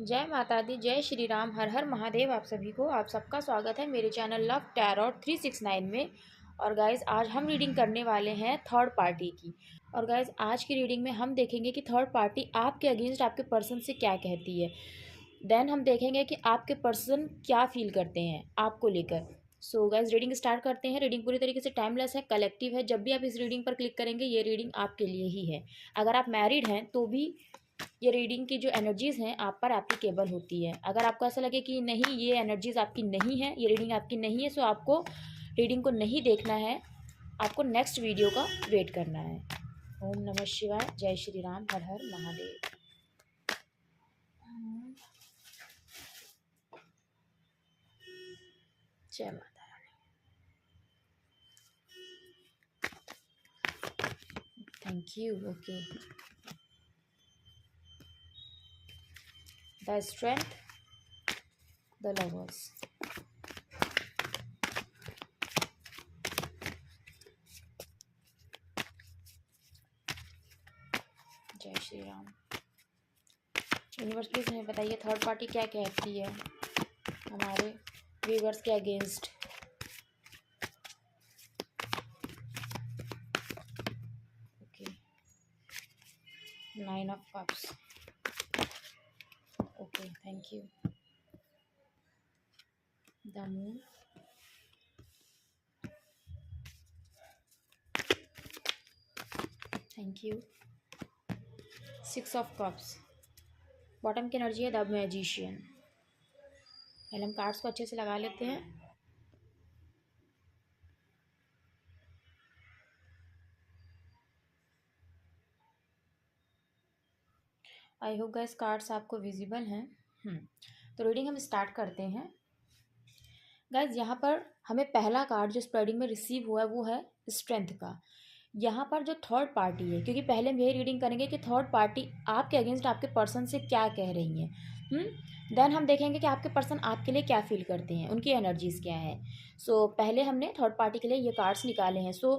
जय माता दी, जय श्री राम, हर हर महादेव। आप सभी को, आप सबका स्वागत है मेरे चैनल लव टैरोट 369 में। और गाइज आज हम रीडिंग करने वाले हैं थर्ड पार्टी की। और गाइज आज की रीडिंग में हम देखेंगे कि थर्ड पार्टी आपके अगेंस्ट आपके पर्सन से क्या कहती है। देन हम देखेंगे कि आपके पर्सन क्या फील करते हैं आपको लेकर। सो गाइज रीडिंग स्टार्ट करते हैं। रीडिंग पूरी तरीके से टाइमलेस है, कलेक्टिव है। जब भी आप इस रीडिंग पर क्लिक करेंगे ये रीडिंग आपके लिए ही है। अगर आप मैरिड हैं तो भी ये रीडिंग की जो एनर्जीज़ हैं आप पर एप्लीकेबल होती है। अगर आपको ऐसा लगे कि नहीं ये एनर्जीज़ आपकी नहीं है, ये रीडिंग आपकी नहीं है, सो आपको रीडिंग को नहीं देखना है, आपको नेक्स्ट वीडियो का वेट करना है। ओम नमः शिवाय, जय श्री राम, हर हर महादेव। जय Mata Rani. Thank you. Okay, the strength, the lovers. जय श्री राम। यूनिवर्स प्लीज हमें बताइए थर्ड पार्टी क्या कहती है हमारे व्यूवर्स के against. Okay, 9 of cups. Okay, thank you. The moon, thank you. 6 of cups. Bottom की एनर्जी है द मैजिशियन। पहले हम कार्ड्स को अच्छे से लगा लेते हैं। आई होप गाइस कार्ड्स आपको विजिबल हैं। तो रीडिंग हम स्टार्ट करते हैं। गाइस यहाँ पर हमें पहला कार्ड जो स्प्रेडिंग में रिसीव हुआ है वो है स्ट्रेंथ का। यहाँ पर जो थर्ड पार्टी है, क्योंकि पहले हम यही रीडिंग करेंगे कि थर्ड पार्टी आपके अगेंस्ट आपके पर्सन से क्या कह रही हैं। देन हम देखेंगे कि आपके पर्सन आपके लिए क्या फील करते हैं, उनकी एनर्जीज़ क्या है। सो पहले हमने थर्ड पार्टी के लिए ये कार्ड्स निकाले हैं। सो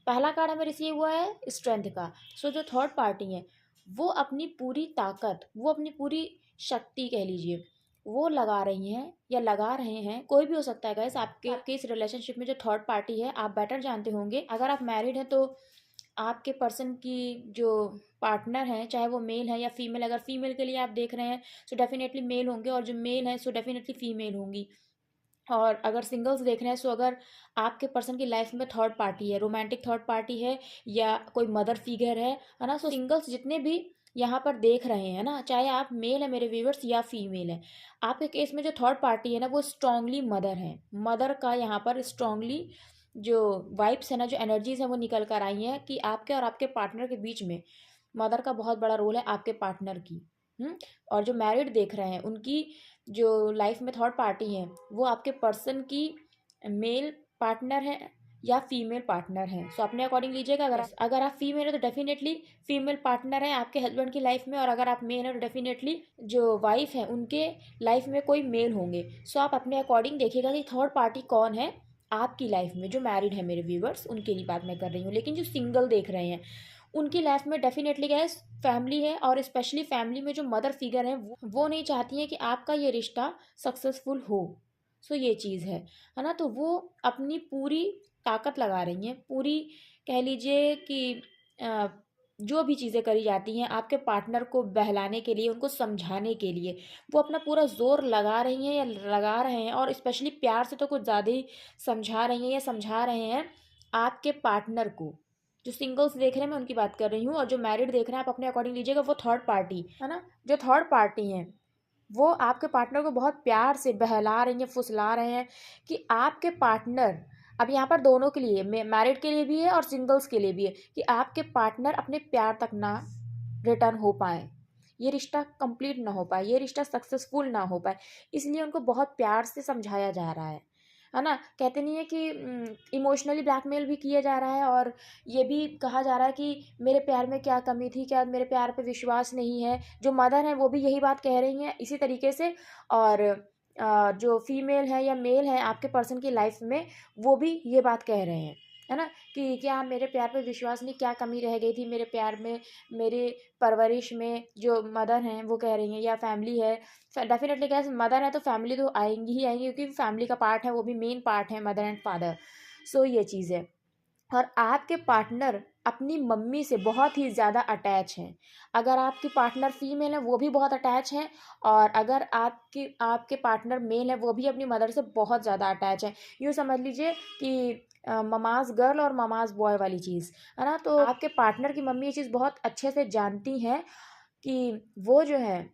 पहला कार्ड हमें रिसीव हुआ है स्ट्रेंथ का। सो जो थर्ड पार्टी है वो अपनी पूरी ताकत, वो अपनी पूरी शक्ति कह लीजिए, वो लगा रही हैं या लगा रहे हैं। कोई भी हो सकता है गाइस, आपके इस रिलेशनशिप में जो थर्ड पार्टी है आप बेटर जानते होंगे। अगर आप मैरिड हैं तो आपके पर्सन की जो पार्टनर हैं, चाहे वो मेल है या फीमेल, अगर फीमेल के लिए आप देख रहे हैं सो डेफिनेटली मेल होंगे, और जो मेल है सो डेफिनेटली फीमेल होंगी। और अगर सिंगल्स देख रहे हैं सो अगर आपके पर्सन की लाइफ में थर्ड पार्टी है, रोमांटिक थर्ड पार्टी है या कोई मदर फिगर है ना। सो सिंगल्स जितने भी यहाँ पर देख रहे हैं ना, चाहे आप मेल है मेरे व्यूवर्स या फीमेल है, आपके केस में जो थर्ड पार्टी है ना वो स्ट्रांगली मदर है। मदर का यहाँ पर स्ट्रांगली जो वाइब्स है ना, जो एनर्जीज है वो निकल कर आई हैं कि आपके और आपके पार्टनर के बीच में मदर का बहुत बड़ा रोल है, आपके पार्टनर की। और जो मैरिड देख रहे हैं उनकी जो लाइफ में थर्ड पार्टी है वो आपके पर्सन की मेल पार्टनर है या फीमेल पार्टनर है। सो अपने अकॉर्डिंग लीजिएगा। अगर आप फीमेल है तो डेफिनेटली फीमेल पार्टनर है आपके हस्बैंड की लाइफ में, और अगर आप मेल है तो डेफिनेटली जो वाइफ है उनके लाइफ में कोई मेल होंगे। सो आप अपने अकॉर्डिंग देखिएगा कि थर्ड पार्टी कौन है आपकी लाइफ में। जो मैरिड है मेरे व्यूवर्स उनके लिए बात मैं कर रही हूँ, लेकिन जो सिंगल देख रहे हैं उनकी लाइफ में डेफिनेटली क्या है, फैमिली है। और स्पेशली फैमिली में जो मदर फिगर है वो नहीं चाहती हैं कि आपका ये रिश्ता सक्सेसफुल हो। सो ये चीज़ है ना। तो वो अपनी पूरी ताकत लगा रही हैं, पूरी कह लीजिए कि जो भी चीज़ें करी जाती हैं आपके पार्टनर को बहलाने के लिए, उनको समझाने के लिए, वो अपना पूरा जोर लगा रही हैं या लगा रहे हैं। और स्पेशली प्यार से तो कुछ ज़्यादा ही समझा रही हैं या समझा रहे हैं आपके पार्टनर को। जो सिंगल्स देख रहे हैं मैं उनकी बात कर रही हूँ, और जो मैरिड देख रहे हैं आप अपने अकॉर्डिंग लीजिएगा। वो थर्ड पार्टी है ना, जो थर्ड पार्टी हैं वो आपके पार्टनर को बहुत प्यार से बहला रही हैं, फुसला रहे हैं कि आपके पार्टनर, अब यहाँ पर दोनों के लिए, मैरिड के लिए भी है और सिंगल्स के लिए भी है, कि आपके पार्टनर अपने प्यार तक ना रिटर्न हो पाए, ये रिश्ता कंप्लीट ना हो पाए, ये रिश्ता सक्सेसफुल ना हो पाए। इसलिए उनको बहुत प्यार से समझाया जा रहा है ना। कहते नहीं है कि इमोशनली ब्लैकमेल भी किया जा रहा है, और ये भी कहा जा रहा है कि मेरे प्यार में क्या कमी थी, क्या मेरे प्यार पे विश्वास नहीं है। जो मदर हैं वो भी यही बात कह रही हैं इसी तरीके से। और जो फीमेल है या मेल है आपके पर्सन की लाइफ में वो भी ये बात कह रहे हैं, है ना, कि क्या मेरे प्यार पे विश्वास नहीं, क्या कमी रह गई थी मेरे प्यार में, मेरे परवरिश में। जो मदर हैं वो कह रही हैं या फैमिली है, डेफिनेटली गैस मदर है तो फैमिली तो आएंगी ही आएंगी, क्योंकि फैमिली का पार्ट है, वो भी मेन पार्ट है मदर एंड फादर। सो ये चीज़ है। और आपके पार्टनर अपनी मम्मी से बहुत ही ज़्यादा अटैच हैं। अगर आपकी पार्टनर फीमेल है वो भी बहुत अटैच हैं, और अगर आपके पार्टनर मेल है वो भी अपनी मदर से बहुत ज़्यादा अटैच है। यूँ समझ लीजिए कि ममाज़ गर्ल और ममाज़ बॉय वाली चीज़, है ना? तो आपके पार्टनर की मम्मी ये चीज़ बहुत अच्छे से जानती हैं कि वो जो है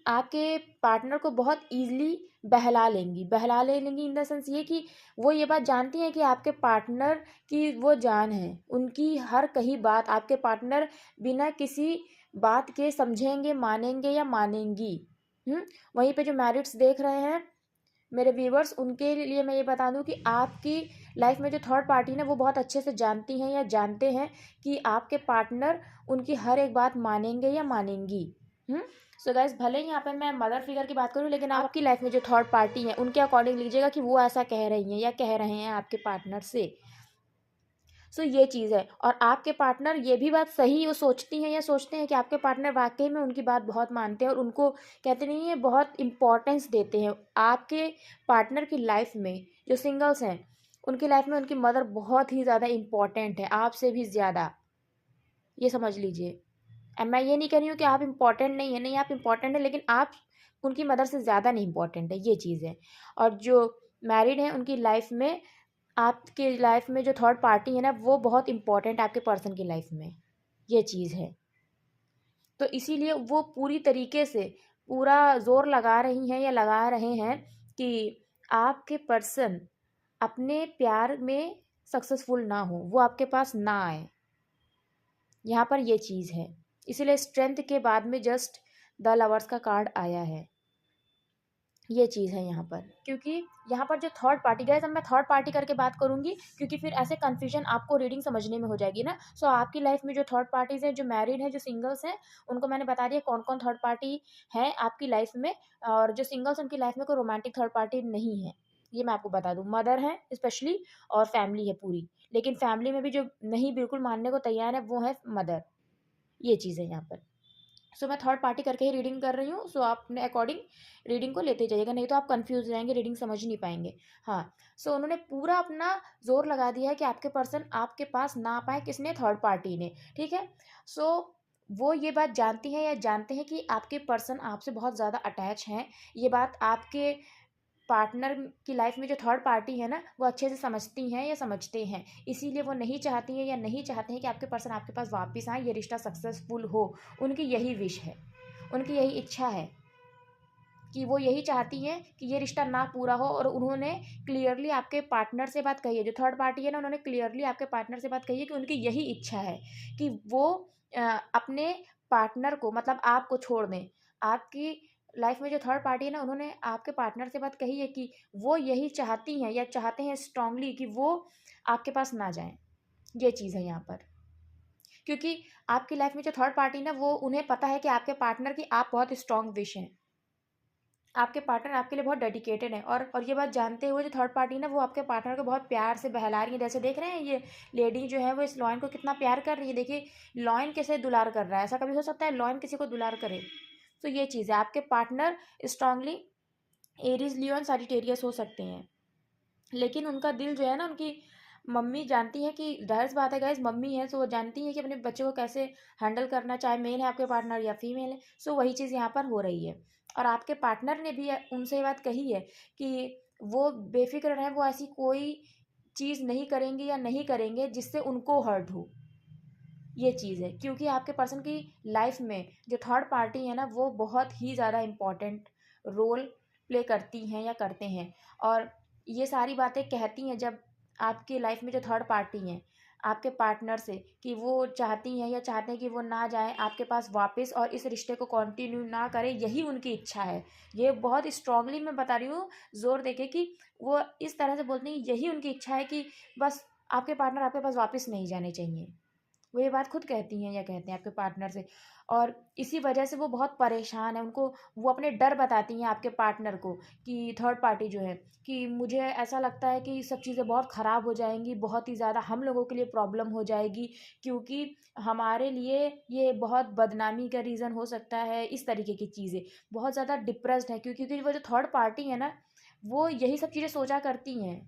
आपके पार्टनर को बहुत ईज़िली बहला लेंगी इन द सेंस ये कि वो ये बात जानती हैं कि आपके पार्टनर की वो जान है। उनकी हर कही बात आपके पार्टनर बिना किसी बात के समझेंगे, मानेंगे या मानेंगी। वहीं पे जो मैरिड्स देख रहे हैं मेरे व्यूअर्स, उनके लिए मैं ये बता दूं कि आपकी लाइफ में जो थर्ड पार्टी है वो बहुत अच्छे से जानती हैं या जानते हैं कि आपके पार्टनर उनकी हर एक बात मानेंगे या मानेंगी। सो गाइस, भले ही यहाँ पे मैं मदर फिगर की बात करूँ, लेकिन आपकी लाइफ में जो थर्ड पार्टी है उनके अकॉर्डिंग लीजिएगा कि वो ऐसा कह रही हैं या कह रहे हैं आपके पार्टनर से। सो ये चीज़ है। और आपके पार्टनर ये भी बात सही वो सोचती हैं या सोचते हैं कि आपके पार्टनर वाकई में उनकी बात बहुत मानते हैं और उनको कहते नहीं है बहुत इम्पोर्टेंस देते हैं। आपके पार्टनर की लाइफ में जो सिंगल्स हैं उनकी लाइफ में उनकी मदर बहुत ही ज़्यादा इम्पॉर्टेंट है, आपसे भी ज़्यादा। ये समझ लीजिए। मैं ये नहीं कह रही हूँ कि आप इम्पॉर्टेंट नहीं है, नहीं आप इम्पॉर्टेंट है, लेकिन आप उनकी मदर से ज़्यादा नहीं इम्पॉर्टेंट है, ये चीज़ है। और जो मैरिड हैं उनकी लाइफ में, आपकी लाइफ में जो थर्ड पार्टी है ना वो बहुत इम्पोर्टेंट है आपके पर्सन की लाइफ में, ये चीज़ है। तो इसीलिए वो पूरी तरीके से पूरा जोर लगा रही हैं या लगा रहे हैं कि आपके पर्सन अपने प्यार में सक्सेसफुल ना हो, वो आपके पास ना आए। यहाँ पर ये चीज़ है। इसीलिए स्ट्रेंथ के बाद में जस्ट द लवर्स का कार्ड आया है, ये चीज़ है यहाँ पर। क्योंकि यहाँ पर जो थर्ड पार्टी, गाइस अब मैं थर्ड पार्टी करके बात करूँगी क्योंकि फिर ऐसे कन्फ्यूजन आपको रीडिंग समझने में हो जाएगी ना। सो आपकी लाइफ में जो थर्ड पार्टीज हैं, जो मैरिड हैं, जो सिंगल्स हैं, उनको मैंने बता दिया कौन कौन थर्ड पार्टी है आपकी लाइफ में। और जो सिंगल्स उनकी लाइफ में कोई रोमांटिक थर्ड पार्टी नहीं है, ये मैं आपको बता दूँ। मदर है स्पेशली और फैमिली है पूरी, लेकिन फैमिली में भी जो नहीं बिल्कुल मानने को तैयार है वो है मदर, ये चीज़ है यहाँ पर। सो मैं थर्ड पार्टी करके ही रीडिंग कर रही हूँ। सो आप अपने अकॉर्डिंग रीडिंग को लेते जाइएगा, नहीं तो आप कंफ्यूज हो जाएंगे, रीडिंग समझ नहीं पाएंगे। हाँ, सो उन्होंने पूरा अपना जोर लगा दिया है कि आपके पर्सन आपके पास ना पाए, किसने? थर्ड पार्टी ने। ठीक है। सो वो ये बात जानती हैं या जानते हैं कि आपके पर्सन आपसे बहुत ज़्यादा अटैच हैं। ये बात आपके पार्टनर की लाइफ में जो थर्ड पार्टी है ना वो अच्छे से समझती हैं या समझते हैं। इसीलिए वो नहीं चाहती हैं या नहीं चाहते हैं कि आपके पर्सन आपके पास वापस आए, ये रिश्ता सक्सेसफुल हो। उनकी यही विश है, उनकी यही इच्छा है कि वो यही चाहती हैं कि ये रिश्ता ना पूरा हो। और उन्होंने क्लियरली आपके पार्टनर से बात कही है, जो थर्ड पार्टी है ना, उन्होंने क्लियरली आपके पार्टनर से बात कही है कि उनकी यही इच्छा है कि वो अपने पार्टनर को, मतलब आपको छोड़ दें। आपकी लाइफ में जो थर्ड पार्टी है ना, उन्होंने आपके पार्टनर से बात कही है कि वो यही चाहती हैं या चाहते हैं स्ट्रांगली कि वो आपके पास ना जाएं। ये चीज़ है यहाँ पर। क्योंकि आपकी लाइफ में जो थर्ड पार्टी ना, वो उन्हें पता है कि आपके पार्टनर की आप बहुत स्ट्रांग विश हैं, आपके पार्टनर आपके लिए बहुत डेडिकेटेड है। और ये बात जानते हुए जो थर्ड पार्टी ना वो आपके पार्टनर को बहुत प्यार से बहला रही है। जैसे देख रहे हैं ये लेडी जो है वो इस लॉयन को कितना प्यार कर रही है। देखिए लॉयन कैसे दुलार कर रहा है, ऐसा कभी हो सकता है लॉयन किसी को दुलार करे? तो ये चीज़ है। आपके partner strongly Aries, Leo, Sagittarius हो सकते हैं, लेकिन उनका दिल जो है ना, उनकी मम्मी जानती है कि जाहिर सी बात है गाइस, मम्मी है तो वो जानती है कि अपने बच्चे को कैसे हैंडल करना, चाहे मेल है आपके पार्टनर या फीमेल है। सो वही चीज़ यहाँ पर हो रही है। और आपके पार्टनर ने भी उनसे ये बात कही है कि वो बेफिक्र रहें, वो ऐसी कोई चीज़ नहीं करेंगे या नहीं करेंगे जिससे उनको हर्ट हो, ये चीज़ है। क्योंकि आपके पर्सन की लाइफ में जो थर्ड पार्टी है ना वो बहुत ही ज़्यादा इम्पॉर्टेंट रोल प्ले करती हैं या करते हैं। और ये सारी बातें कहती हैं जब आपकी लाइफ में जो थर्ड पार्टी हैं आपके पार्टनर से, कि वो चाहती हैं या चाहते हैं कि वो ना जाए आपके पास वापस और इस रिश्ते को कंटिन्यू ना करें, यही उनकी इच्छा है। ये बहुत स्ट्रांगली मैं बता रही हूँ, जोर देके, कि वो इस तरह से बोलती हैं यही उनकी इच्छा है कि बस आपके पार्टनर आपके पास वापस नहीं जाने चाहिए। वो ये बात खुद कहती हैं या कहते हैं आपके पार्टनर से, और इसी वजह से वो बहुत परेशान है। उनको वो अपने डर बताती हैं आपके पार्टनर को, कि थर्ड पार्टी जो है, कि मुझे ऐसा लगता है कि सब चीज़ें बहुत ख़राब हो जाएंगी, बहुत ही ज़्यादा हम लोगों के लिए प्रॉब्लम हो जाएगी, क्योंकि हमारे लिए ये बहुत बदनामी का रीज़न हो सकता है। इस तरीके की चीज़ें बहुत ज़्यादा डिप्रेस्ड है, क्योंकि वो जो थर्ड पार्टी है ना, वो यही सब चीज़ें सोचा करती हैं।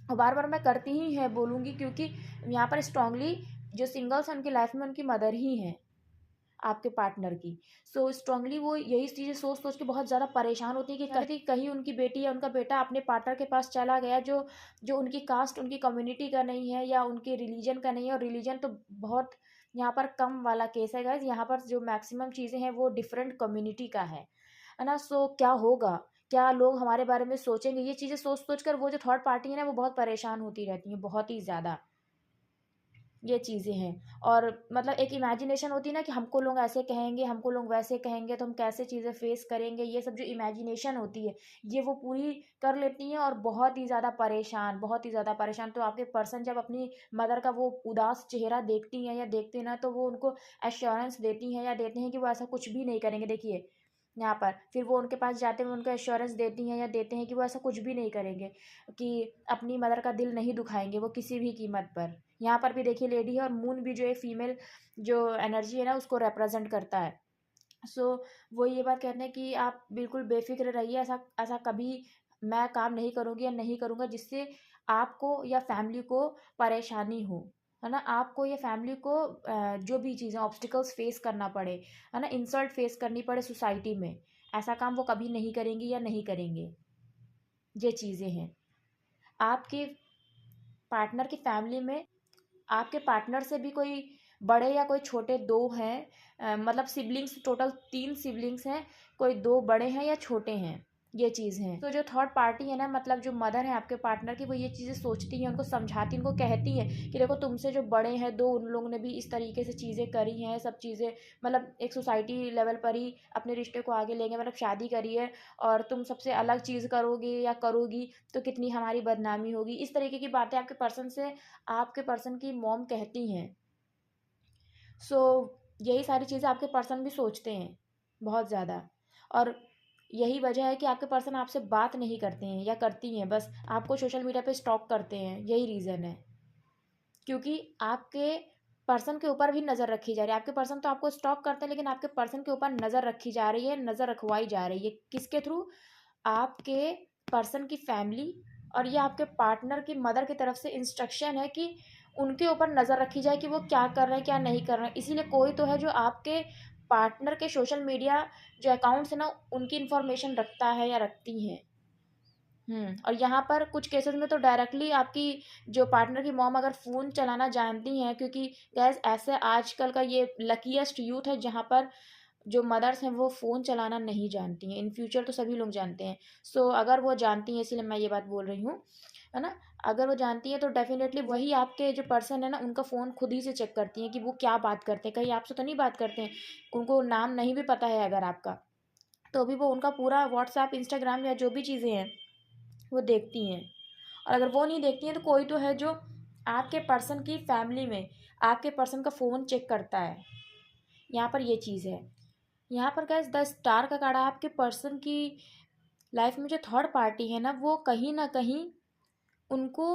और बार बार मैं करती ही है बोलूँगी, क्योंकि यहाँ पर स्ट्रांगली जो सिंगल्स हैं उनकी लाइफ में उनकी मदर ही हैं, आपके पार्टनर की। सो स्ट्रांगली वो यही चीज़ें सोच सोच के बहुत ज़्यादा परेशान होती है कि कहीं उनकी बेटी या उनका बेटा अपने पार्टनर के पास चला गया, जो जो उनकी कास्ट, उनकी कम्युनिटी का नहीं है, या उनके रिलीजन का नहीं है। और रिलीजन तो बहुत यहाँ पर कम वाला केस है गाइज, यहाँ पर जो मैक्सिमम चीज़ें हैं वो डिफरेंट कम्युनिटी का है ना। सो क्या होगा, क्या लोग हमारे बारे में सोचेंगे, ये चीज़ें सोच सोच कर वो जो थर्ड पार्टी है ना, वो बहुत परेशान होती रहती हैं, बहुत ही ज़्यादा। ये चीज़ें हैं। और मतलब एक इमेजिनेशन होती है ना, कि हमको लोग ऐसे कहेंगे, हमको लोग वैसे कहेंगे, तो हम कैसे चीज़ें फेस करेंगे, ये सब जो इमेजिनेशन होती है, ये वो पूरी कर लेती हैं, और बहुत ही ज़्यादा परेशान, बहुत ही ज़्यादा परेशान। तो आपके पर्सन जब अपनी मदर का वो उदास चेहरा देखती हैं या देखते हैं ना, तो वो उनको एश्योरेंस देती हैं या देते हैं कि वो ऐसा कुछ भी नहीं करेंगे। देखिए यहाँ पर फिर वो उनके पास जाते हुए उनको एश्योरेंस देती हैं या देते हैं कि वो ऐसा कुछ भी नहीं करेंगे, कि अपनी मदर का दिल नहीं दुखाएंगे वो किसी भी कीमत पर। यहाँ पर भी देखिए लेडी है, और मून भी जो एक फीमेल जो एनर्जी है ना, उसको रिप्रेजेंट करता है। सो वो ये बात कहते हैं कि आप बिल्कुल बेफिक्र रहिए, ऐसा ऐसा कभी मैं काम नहीं करूँगी या नहीं करूँगा जिससे आपको या फैमिली को परेशानी हो, है ना। आपको या फैमिली को जो भी चीज़ें ऑब्स्टिकल्स फेस करना पड़े, है ना, इंसल्ट फेस करनी पड़े सोसाइटी में, ऐसा काम वो कभी नहीं करेंगी या नहीं करेंगे। ये चीज़ें हैं। आपके पार्टनर की फैमिली में आपके पार्टनर से भी कोई बड़े या कोई छोटे दो हैं, मतलब सिबलिंग्स टोटल 3 सिबलिंग्स हैं, कोई 2 बड़े हैं या छोटे हैं, ये चीज़ है। तो जो थर्ड पार्टी है ना, मतलब जो मदर है आपके पार्टनर की, वो ये चीज़ें सोचती हैं, उनको समझाती हैं, उनको कहती हैं कि देखो तुमसे जो बड़े हैं 2, उन लोगों ने भी इस तरीके से चीज़ें करी हैं, सब चीज़ें मतलब एक सोसाइटी लेवल पर ही अपने रिश्ते को आगे लेंगे, मतलब शादी करी है, और तुम सबसे अलग चीज़ करोगे या करोगी तो कितनी हमारी बदनामी होगी। इस तरीके की बातें आपके पर्सन से आपके पर्सन की मॉम कहती हैं। सो यही सारी चीज़ें आपके पर्सन भी सोचते हैं बहुत ज़्यादा, और यही वजह है कि आपके पर्सन आपसे बात नहीं करते हैं या करती हैं, बस आपको सोशल मीडिया पे स्टॉक करते हैं, यही रीज़न है। क्योंकि आपके पर्सन के ऊपर भी नज़र रखी जा रही है। आपके पर्सन तो आपको स्टॉक करते हैं, लेकिन आपके पर्सन के ऊपर नज़र रखी जा रही है, नज़र रखवाई जा रही है। किसके थ्रू? आपके पर्सन की फैमिली, और ये आपके पार्टनर की मदर की तरफ से इंस्ट्रक्शन है कि उनके ऊपर नज़र रखी जाए कि वो क्या कर रहे हैं, क्या नहीं कर रहे हैं। इसीलिए कोई तो है जो आपके पार्टनर के सोशल मीडिया जो अकाउंट्स है ना, उनकी इन्फॉर्मेशन रखता है या रखती हैं। और यहाँ पर कुछ केसेस में तो डायरेक्टली आपकी जो पार्टनर की मॉम अगर फ़ोन चलाना जानती हैं, क्योंकि गैस ऐसे आजकल का ये लकीएस्ट यूथ है जहाँ पर जो मदर्स हैं वो फ़ोन चलाना नहीं जानती हैं। इन फ्यूचर तो सभी लोग जानते हैं। सो अगर वो जानती हैं, इसीलिए मैं ये बात बोल रही हूँ, है ना। अगर वो जानती हैं तो डेफ़िनेटली वही आपके जो पर्सन है ना, उनका फ़ोन खुद ही से चेक करती हैं कि वो क्या बात करते हैं। कहीं आपसे तो नहीं बात करते हैं, उनको नाम नहीं भी पता है अगर आपका, तो भी वो उनका पूरा व्हाट्सएप, इंस्टाग्राम या जो भी चीज़ें हैं वो देखती हैं। और अगर वो नहीं देखती हैं तो कोई तो है जो आपके पर्सन की फैमिली में आपके पर्सन का फ़ोन चेक करता है। यहाँ पर ये चीज़ है। यहाँ पर गाइस 10 स्टार का कार्ड, आपके पर्सन की लाइफ में जो थर्ड पार्टी है ना, वो कहीं ना कहीं उनको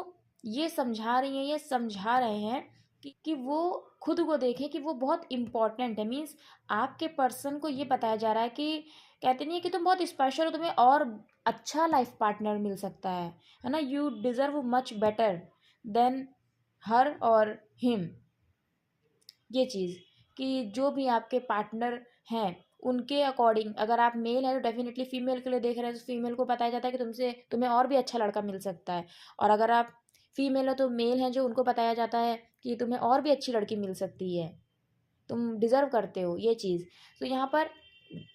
ये समझा रही हैं, ये समझा रहे हैं कि वो खुद को देखें कि वो बहुत इम्पोर्टेंट है। मीन्स आपके पर्सन को ये बताया जा रहा है कि कहते नहीं है कि तुम बहुत स्पेशल हो, तुम्हें और अच्छा लाइफ पार्टनर मिल सकता है ना। You deserve much better than her और हिम। ये चीज़ कि जो भी आपके पार्टनर हैं उनके अकॉर्डिंग, अगर आप मेल हैं तो डेफिनेटली फीमेल के लिए देख रहे हैं, तो फीमेल को बताया जाता है कि तुमसे तुम्हें और भी अच्छा लड़का मिल सकता है। और अगर आप फीमेल हो तो मेल हैं जो उनको बताया जाता है कि तुम्हें और भी अच्छी लड़की मिल सकती है, तुम डिज़र्व करते हो, ये चीज़। तो यहाँ पर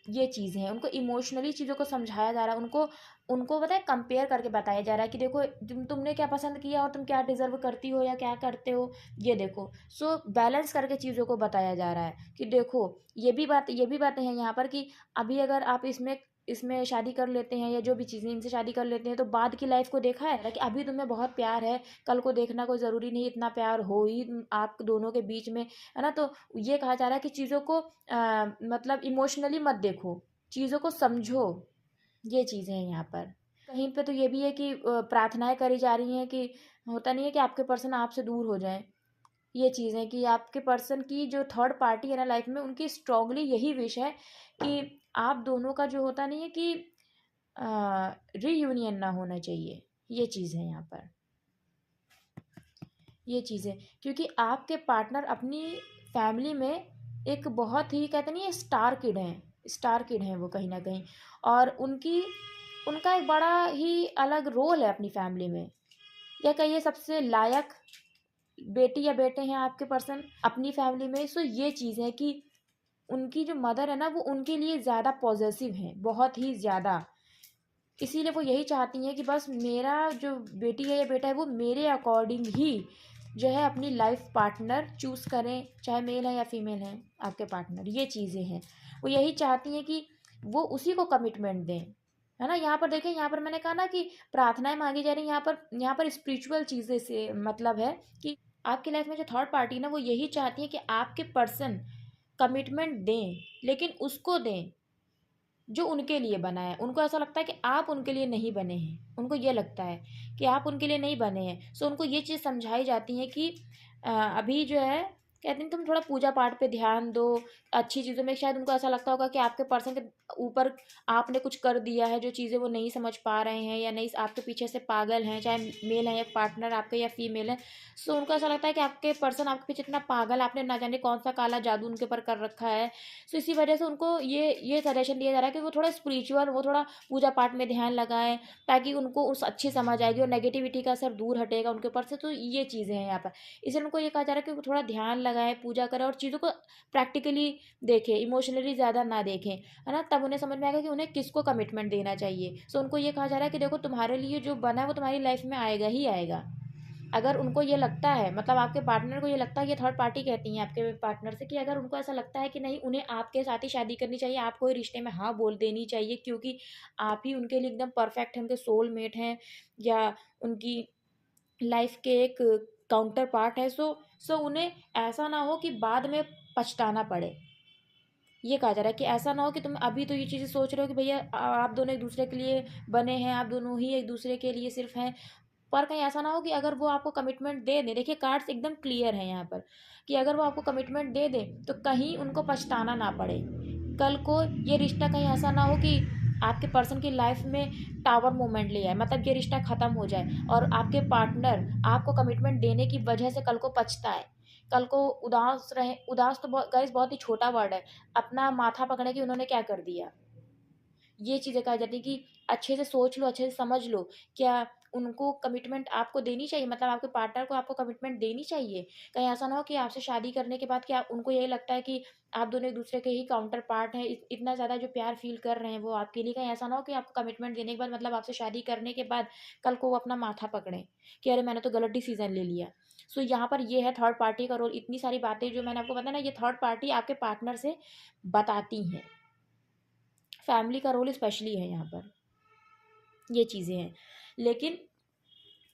ये चीज़ें हैं, उनको इमोशनली चीज़ों को समझाया जा रहा है, उनको उनको पता है कंपेयर करके बताया जा रहा है कि देखो तुमने क्या पसंद किया और तुम क्या डिज़र्व करती हो या क्या करते हो, ये देखो। सो बैलेंस करके चीज़ों को बताया जा रहा है कि देखो ये भी बातें हैं यहाँ पर कि अभी अगर आप इसमें इसमें शादी कर लेते हैं या जो भी चीज़ें इनसे शादी कर लेते हैं, तो बाद की लाइफ को देखा है कि अभी तुम्हें बहुत प्यार है, कल को देखना कोई ज़रूरी नहीं इतना प्यार हो ही आप दोनों के बीच में, है ना। तो ये कहा जा रहा है कि चीज़ों को मतलब इमोशनली मत देखो, चीज़ों को समझो। ये चीज़ें हैं यहाँ पर। कहीं पे तो ये भी है कि प्रार्थनाएं करी जा रही हैं कि होता नहीं है कि आपके पर्सन आपसे दूर हो जाएं। ये चीज़ है कि आपके पर्सन की जो थर्ड पार्टी है ना लाइफ में, उनकी स्ट्रांगली यही विश है कि आप दोनों का जो होता नहीं है कि रीयूनियन ना होना चाहिए। ये चीज़ है यहाँ पर, ये चीज़ है क्योंकि आपके पार्टनर अपनी फैमिली में एक बहुत ही कहते नहीं है स्टार किड हैं, स्टार किड हैं वो कहीं ना कहीं। और उनका एक बड़ा ही अलग रोल है अपनी फैमिली में, या कहिए सबसे लायक बेटी या बेटे हैं आपके पर्सन अपनी फैमिली में। सो ये चीज़ है कि उनकी जो मदर है ना वो उनके लिए ज़्यादा पॉजेसिव हैं, बहुत ही ज़्यादा। इसीलिए वो यही चाहती हैं कि बस मेरा जो बेटी है या बेटा है वो मेरे अकॉर्डिंग ही जो है अपनी लाइफ पार्टनर चूज़ करें, चाहे मेल है या फीमेल है आपके पार्टनर। ये चीज़ें हैं, वो यही चाहती हैं कि वो उसी को कमिटमेंट दें, है ना। यहाँ पर देखें, यहाँ पर मैंने कहा ना कि प्रार्थनाएं मांगी जा रही हैं, यहाँ पर स्पिरिचुअल चीज़ें से मतलब है कि आपकी लाइफ में जो थर्ड पार्टी ना वो यही चाहती है कि आपके पर्सन कमिटमेंट दें, लेकिन उसको दें जो उनके लिए बना है। उनको ऐसा लगता है कि आप उनके लिए नहीं बने हैं, उनको ये लगता है कि आप उनके लिए नहीं बने हैं। सो उनको ये चीज़ समझाई जाती है कि अभी जो है कहते हैं तुम थोड़ा पूजा पाठ पे ध्यान दो, अच्छी चीज़ों में। शायद उनको ऐसा लगता होगा कि आपके पर्सन के ऊपर आपने कुछ कर दिया है जो चीज़ें वो नहीं समझ पा रहे हैं या नहीं, आपके पीछे से पागल हैं, चाहे मेल है या पार्टनर आपके या फीमेल है। सो उनको ऐसा लगता है कि आपके पर्सन आपके पीछे इतना पागल, आपने ना जाने कौन सा काला जादू उनके ऊपर कर रखा है। सो इसी वजह से उनको ये सजेशन दिया जा रहा है कि वो थोड़ा स्पिरिचुअल, वो थोड़ा पूजा पाठ में ध्यान लगाएं, ताकि उनको उस अच्छी समझ आएगी और नेगेटिविटी का असर दूर हटेगा उनके ऊपर से। तो ये चीज़ें हैं यहाँ पर, इसलिए उनको ये कहा जा रहा है कि वो थोड़ा ध्यान लगाएं, पूजा करें और चीज़ों को प्रैक्टिकली देखें, इमोशनली ज़्यादा ना देखें, है ना। तब उन्हें समझ में आएगा कि उन्हें किसको कमिटमेंट देना चाहिए। सो उनको ये कहा जा रहा है कि देखो तुम्हारे लिए जो बना है वो तुम्हारी लाइफ में आएगा ही आएगा। अगर उनको ये लगता है, मतलब आपके पार्टनर को ये लगता है, ये थर्ड पार्टी कहती हैं आपके पार्टनर से, कि अगर उनको ऐसा लगता है कि नहीं उन्हें आपके साथ ही शादी करनी चाहिए, आपको ही रिश्ते में हाँ बोल देनी चाहिए क्योंकि आप ही उनके लिए एकदम परफेक्ट हैं, उनके सोलमेट हैं या उनकी लाइफ के एक काउंटर पार्ट है। सो उन्हें ऐसा ना हो कि बाद में पछताना पड़े। ये कहा जा रहा है कि ऐसा ना हो कि तुम अभी तो ये चीज़ें सोच रहे हो कि भैया आप दोनों एक दूसरे के लिए बने हैं, आप दोनों ही एक दूसरे के लिए सिर्फ हैं, पर कहीं ऐसा ना हो कि अगर वो आपको कमिटमेंट दे दें, देखिए कार्ड्स एकदम क्लियर हैं यहाँ पर, कि अगर वो आपको कमिटमेंट दे दें तो कहीं उनको पछताना ना पड़े। कल को ये रिश्ता कहीं ऐसा ना हो कि आपके पर्सन की लाइफ में टावर मोमेंट ले आए, मतलब ये रिश्ता ख़त्म हो जाए और आपके पार्टनर आपको कमिटमेंट देने की वजह से कल को पछताए, कल को उदास रहे। उदास तो गाइस बहुत ही छोटा वर्ड है, अपना माथा पकड़े कि उन्होंने क्या कर दिया। ये चीज़ें कहा जाती है कि अच्छे से सोच लो, अच्छे से समझ लो, क्या उनको कमिटमेंट आपको देनी चाहिए, मतलब आपके पार्टनर को आपको कमिटमेंट देनी चाहिए। कहीं ऐसा ना हो कि आपसे शादी करने के बाद कि आप उनको यही लगता है कि आप दोनों एक दूसरे के ही काउंटर पार्ट हैं, इतना ज़्यादा जो प्यार फील कर रहे हैं वो आपके लिए, कहीं ऐसा ना हो कि आपको कमिटमेंट देने के बाद, मतलब आपसे शादी करने के बाद कल को वो अपना माथा पकड़ें कि अरे मैंने तो गलत डिसीजन ले लिया। सो यहाँ पर ये है थर्ड पार्टी का रोल। इतनी सारी बातें जो मैंने आपको बताया ना, ये थर्ड पार्टी आपके पार्टनर से बताती हैं। फैमिली का रोल स्पेशली है यहाँ पर, ये चीज़ें हैं। लेकिन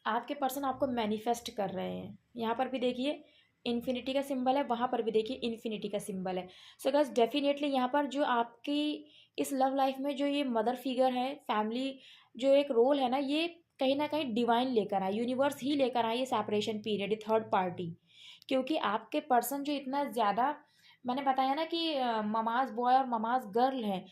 आपके पर्सन आपको मैनिफेस्ट कर रहे हैं, यहाँ पर भी देखिए इन्फिनिटी का सिंबल है, वहाँ पर भी देखिए इन्फिनिटी का सिंबल है। सो गाइस डेफिनेटली यहाँ पर जो आपकी इस लव लाइफ में जो ये मदर फिगर है, फैमिली जो एक रोल है ना, ये कहीं ना कहीं डिवाइन लेकर आए, यूनिवर्स ही लेकर आए ये सेपरेशन पीरियड, ये थर्ड पार्टी। क्योंकि आपके पर्सन जो इतना ज़्यादा, मैंने बताया ना कि ममाज बॉय और ममाज गर्ल हैं,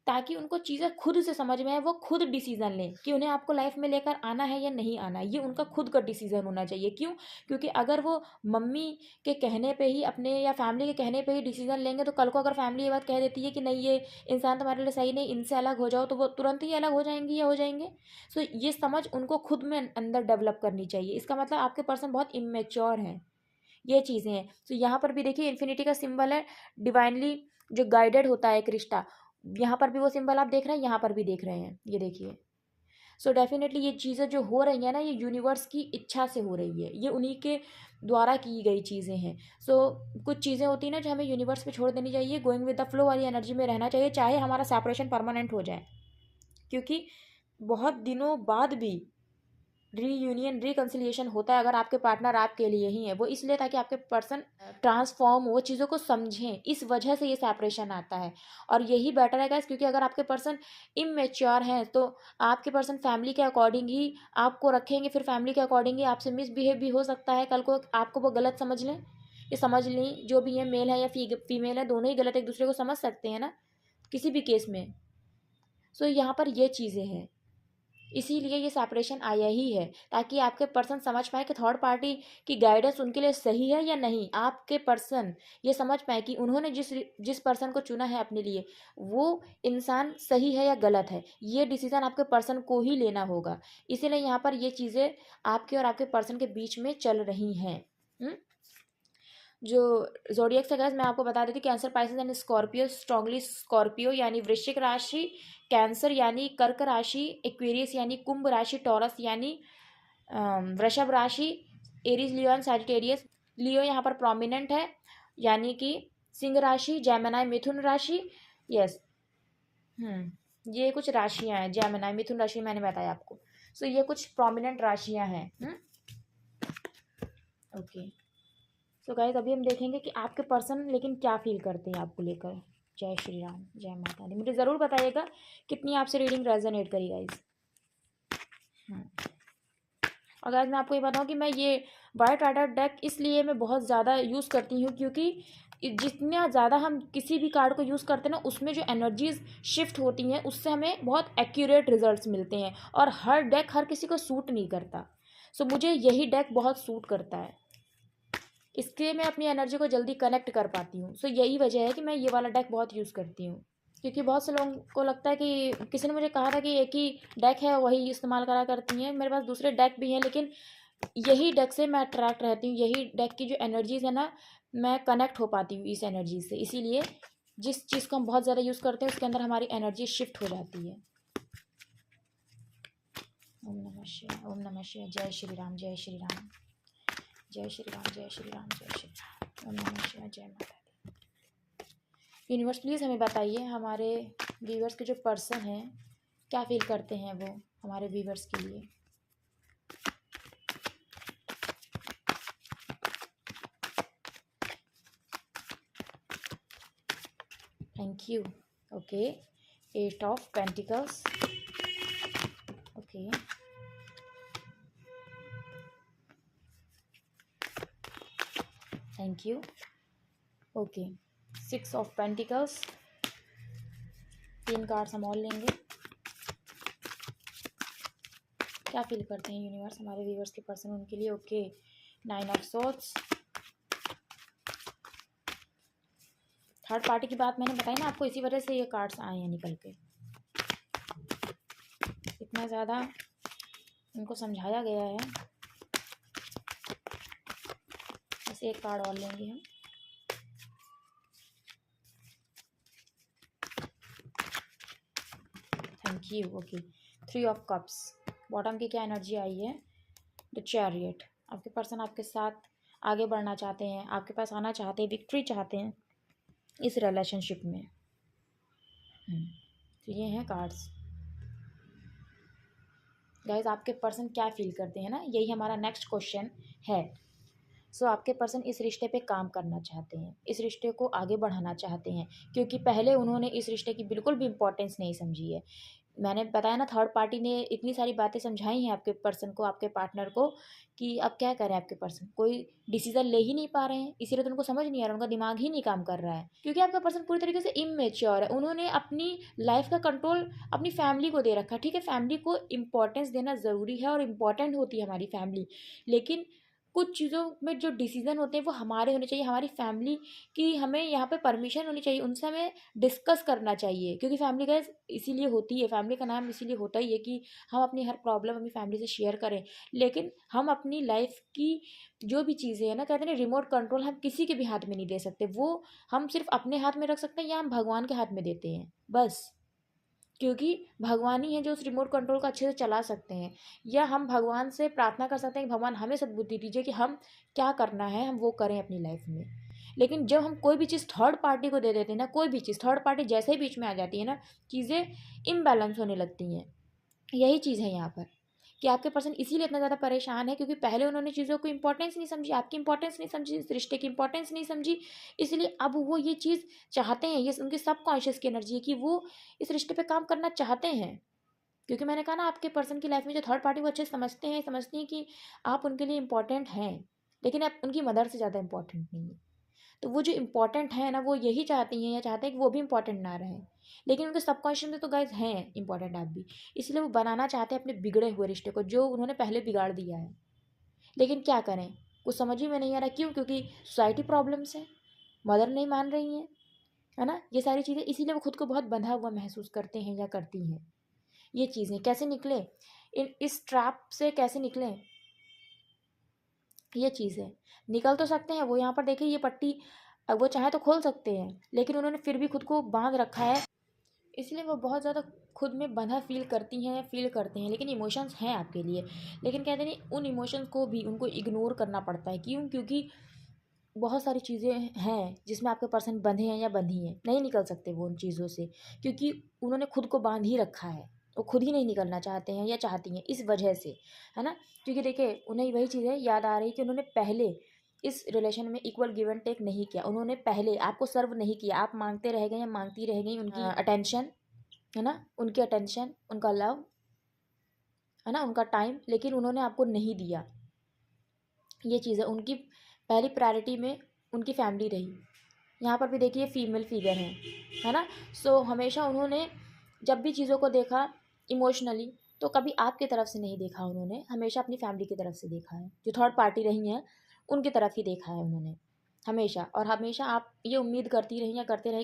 ताकि उनको चीज़ें खुद से समझ में आए, वो खुद डिसीज़न लें कि उन्हें आपको लाइफ में लेकर आना है या नहीं आना है। ये उनका खुद का डिसीज़न होना चाहिए। क्यों? क्योंकि अगर वो मम्मी के कहने पे ही, अपने या फैमिली के कहने पे ही डिसीज़न लेंगे, तो कल को अगर फैमिली ये बात कह देती है कि नहीं ये इंसान तुम्हारे लिए सही नहीं, इनसे अलग हो जाओ, तो वो तुरंत ही अलग हो जाएंगी या हो जाएंगे। सो ये समझ उनको खुद में अंदर डेवलप करनी चाहिए। इसका मतलब आपके पर्सन बहुत इमेच्योर हैं, ये चीज़ें हैं। तो यहाँ पर भी देखिए इन्फिनिटी का सिंबल है, डिवाइनली जो गाइडेड होता है एक रिश्ता। यहाँ पर भी वो सिंबल आप देख रहे हैं, यहाँ पर भी देख रहे हैं, ये देखिए। सो डेफिनेटली ये चीज़ें जो हो रही हैं ना, ये यूनिवर्स की इच्छा से हो रही है, ये उन्हीं के द्वारा की गई चीज़ें हैं। सो कुछ चीज़ें होती हैं ना जो हमें यूनिवर्स पे छोड़ देनी चाहिए, गोइंग विद द फ्लो वाली एनर्जी में रहना चाहिए, चाहे हमारा सेपरेशन परमानेंट हो जाए। क्योंकि बहुत दिनों बाद भी रीयूनियन रिकन्सिलिएशन होता है अगर आपके पार्टनर आपके लिए ही है, वो इसलिए ताकि आपके पर्सन ट्रांसफॉर्म वो चीज़ों को समझें, इस वजह से ये सेपरेशन आता है। और यही बेटर है गाइस, क्योंकि अगर आपके पर्सन इमेच्योर हैं तो आपके पर्सन फैमिली के अकॉर्डिंग ही आपको रखेंगे, फिर फैमिली के अकॉर्डिंग ही आपसे मिसबिहेव भी हो सकता है, कल को आपको वो गलत समझ लें, ये समझ लें जो भी है, मेल है या फीमेल है, दोनों ही गलत एक दूसरे को समझ सकते हैं ना किसी भी केस में। सो यहाँ पर ये चीज़ें हैं, इसीलिए ये सेपरेशन आया ही है, ताकि आपके पर्सन समझ पाए कि थर्ड पार्टी की गाइडेंस उनके लिए सही है या नहीं। आपके पर्सन ये समझ पाए कि उन्होंने जिस जिस पर्सन को चुना है अपने लिए, वो इंसान सही है या गलत है, ये डिसीजन आपके पर्सन को ही लेना होगा। इसीलिए यहाँ पर ये चीज़ें आपके और आपके पर्सन के बीच में चल रही हैं। जो ज़ोडिएक से गाइस मैं आपको बता देती, cancer, Pisces and Scorpio, strongly Scorpio यानी वृश्चिक राशि, कैंसर यानी कर्क राशि, एक्वेरियस यानी कुंभ राशि, टॉरस यानी वृषभ राशि, एरीज, लियो एंड सैजिटेरियस। लियो यहाँ पर प्रोमिनेंट है, यानी कि सिंह राशि, जेमिनाई मिथुन राशि। यस, ये कुछ राशियां हैं, जेमिनाई मिथुन राशि मैंने बताया आपको। सो ये कुछ प्रोमिनेंट राशियां हैं। ओके, सो गाइस अभी हम देखेंगे कि आपके पर्सन लेकिन क्या फील करते हैं आपको लेकर। जय श्री राम, जय माता दी। मुझे ज़रूर बताइएगा कितनी आपसे रीडिंग रेजोनेट करी गाइस। और गाइस मैं आपको ये बताऊँ कि मैं ये वाइट राइडर डेक इसलिए मैं बहुत ज़्यादा यूज़ करती हूँ, क्योंकि जितना ज़्यादा हम किसी भी कार्ड को यूज़ करते हैं ना, उसमें जो एनर्जीज शिफ्ट होती हैं उससे हमें बहुत एक्यूरेट रिजल्ट्स मिलते हैं। और हर डेक हर किसी को सूट नहीं करता। सो मुझे यही डेक बहुत सूट करता है, इसके मैं अपनी एनर्जी को जल्दी कनेक्ट कर पाती हूँ। सो यही वजह है कि मैं ये वाला डेक बहुत यूज़ करती हूँ। क्योंकि बहुत से लोगों को लगता है कि किसी ने मुझे कहा था कि एक ही डेक है वही इस्तेमाल करा करती हैं, मेरे पास दूसरे डेक भी हैं, लेकिन यही डेक से मैं अट्रैक्ट रहती हूँ। यही डेक की जो एनर्जीज़ है ना, मैं कनेक्ट हो पाती हूँ इस एनर्जी से। इसीलिए जिस चीज़ को हम बहुत ज़्यादा यूज़ करते हैं उसके अंदर हमारी एनर्जी शिफ्ट हो जाती है। ओम नमः शिवाय, ओम नमः शिवाय। जय श्री राम, जय श्री राम, जय श्री राम, जय श्री राम, जय श्री राम। ओम नमः शिवाय, जय माता दी। यूनिवर्स प्लीज़ हमें बताइए हमारे व्यूवर्स के जो पर्सन हैं क्या फील करते हैं वो हमारे व्यूवर्स के लिए। Thank you. Okay, 8 of pentacles. Okay, thank you. Okay, 6 of pentacles. 3 cards हम और लेंगे। क्या फील करते हैं यूनिवर्स हमारे व्यूवर्स के पर्सन उनके लिए। Okay, 9 of swords. Third party की बात मैंने बताई ना आपको, इसी वजह से ये कार्ड्स आए हैं निकल के। इतना ज़्यादा उनको समझाया गया है। बस एक कार्ड और लेंगे हम। Thank you. Okay, 3 of cups. Bottom की क्या एनर्जी आई है। The chariot. आपके पर्सन आपके साथ आगे बढ़ना चाहते हैं, आपके पास आना चाहते हैं, विक्ट्री चाहते हैं इस रिलेशनशिप में। तो ये हैं कार्ड्स। गाइज आपके पर्सन क्या फील करते हैं ना, यही हमारा नेक्स्ट क्वेश्चन है। सो आपके पर्सन इस रिश्ते पे काम करना चाहते हैं, इस रिश्ते को आगे बढ़ाना चाहते हैं, क्योंकि पहले उन्होंने इस रिश्ते की बिल्कुल भी इम्पोर्टेंस नहीं समझी है। मैंने बताया ना, थर्ड पार्टी ने इतनी सारी बातें समझाई हैं आपके पर्सन को, आपके पार्टनर को, कि अब क्या करें। आपके पर्सन कोई डिसीजन ले ही नहीं पा रहे हैं, इसीलिए तो उनको समझ नहीं आ रहा, उनका दिमाग ही नहीं काम कर रहा है, क्योंकि आपका पर्सन पूरी तरीके से इमेच्योर है। उन्होंने अपनी लाइफ का कंट्रोल अपनी फैमिली को दे रखा है। ठीक है, फैमिली को इम्पोर्टेंस देना ज़रूरी है और इम्पॉर्टेंट होती है हमारी फैमिली, लेकिन कुछ चीज़ों में जो डिसीज़न होते हैं वो हमारे होने चाहिए, हमारी फैमिली की हमें यहाँ पे परमिशन होनी चाहिए, उनसे हमें डिस्कस करना चाहिए। क्योंकि फैमिली का इसीलिए होती है, फैमिली का नाम इसीलिए होता ही है कि हम अपनी हर प्रॉब्लम अपनी फैमिली से शेयर करें। लेकिन हम अपनी लाइफ की जो भी चीज़ें हैं ना, कहते हैं रिमोट कंट्रोल हम किसी के भी हाथ में नहीं दे सकते, वो हम सिर्फ अपने हाथ में रख सकते हैं या हम भगवान के हाथ में देते हैं बस। क्योंकि भगवान ही है जो उस रिमोट कंट्रोल को अच्छे से चला सकते हैं, या हम भगवान से प्रार्थना कर सकते हैं कि भगवान हमें सद्बुद्धि दीजिए कि हम क्या करना है हम वो करें अपनी लाइफ में। लेकिन जब हम कोई भी चीज़ थर्ड पार्टी को दे देते हैं ना, कोई भी चीज़ थर्ड पार्टी जैसे ही बीच में आ जाती है ना, चीज़ें इम्बैलेंस होने लगती हैं। यही चीज़ है यहाँ पर कि आपके पर्सन इसीलिए इतना ज़्यादा परेशान है, क्योंकि पहले उन्होंने चीज़ों को इंपॉर्टेंस नहीं समझी, आपकी इंपॉर्टेंस नहीं समझी, इस रिश्ते की इंपॉर्टेंस नहीं समझी। इसलिए अब वो ये चीज़ चाहते हैं, ये उनके सबकॉन्शियस की एनर्जी है कि वो इस रिश्ते पे काम करना चाहते हैं। क्योंकि मैंने कहा ना, आपके पर्सन की लाइफ में जो थर्ड पार्टी वो अच्छे समझते हैं, समझती हैं कि आप उनके लिए इंपॉर्टेंट हैं, लेकिन आप उनकी मदर से ज़्यादा इंपॉर्टेंट नहीं है। तो वो जो इम्पोर्टेंट है ना, वो यही चाहती हैं या चाहते हैं कि वो भी इम्पोर्टेंट ना रहें। लेकिन उनके सबकॉन्शियस में तो गाइस हैं इम्पोर्टेंट आप भी, इसलिए वो बनाना चाहते हैं अपने बिगड़े हुए रिश्ते को जो उन्होंने पहले बिगाड़ दिया है। लेकिन क्या करें, कुछ समझ ही में नहीं आ रहा। क्यों? क्योंकि सोसाइटी प्रॉब्लम्स है, मदर नहीं मान रही हैं, है ना, ये सारी चीज़ें, इसीलिए वो खुद को बहुत बंधा हुआ महसूस करते हैं या करती हैं। ये चीज़ें कैसे निकले, इस ट्रैप से कैसे निकलें, ये चीज़ है। निकल तो सकते हैं, वो यहाँ पर देखिए ये पट्टी, अब वो चाहे तो खोल सकते हैं, लेकिन उन्होंने फिर भी खुद को बांध रखा है, इसलिए वो बहुत ज़्यादा खुद में बंधा फील करती हैं, फील करते हैं। लेकिन इमोशंस हैं आपके लिए, लेकिन कहते नहीं, उन इमोशंस को भी उनको इग्नोर करना पड़ता है। क्यों? क्योंकि बहुत सारी चीज़ें हैं जिसमें आपके पर्सन बंधे हैं या बंधी हैं, नहीं निकल सकते वो उन चीज़ों से, क्योंकि उन्होंने खुद को बांध ही रखा है, वो खुद ही नहीं निकलना चाहते हैं या चाहती हैं इस वजह से, है ना। क्योंकि देखिए उन्हें वही चीज़ है याद आ रही कि उन्होंने पहले इस रिलेशन में इक्वल गिव एंड टेक नहीं किया, उन्होंने पहले आपको सर्व नहीं किया, आप मांगते रह गए या मांगती रह गई उनकी अटेंशन, है ना, उनकी अटेंशन, उनका लव, है ना, उनका टाइम, लेकिन उन्होंने आपको नहीं दिया। ये चीज़ है, उनकी पहली प्रायोरिटी में उनकी फैमिली रही। यहाँ पर भी देखिए फीमेल फिगर है ना। सो हमेशा उन्होंने जब भी चीज़ों को देखा इमोशनली, तो कभी आपकी तरफ से नहीं देखा उन्होंने, हमेशा अपनी फैमिली की तरफ से देखा है, जो थर्ड पार्टी रही हैं उनकी तरफ ही देखा है उन्होंने हमेशा। और हमेशा आप ये उम्मीद करती रही या करते रहे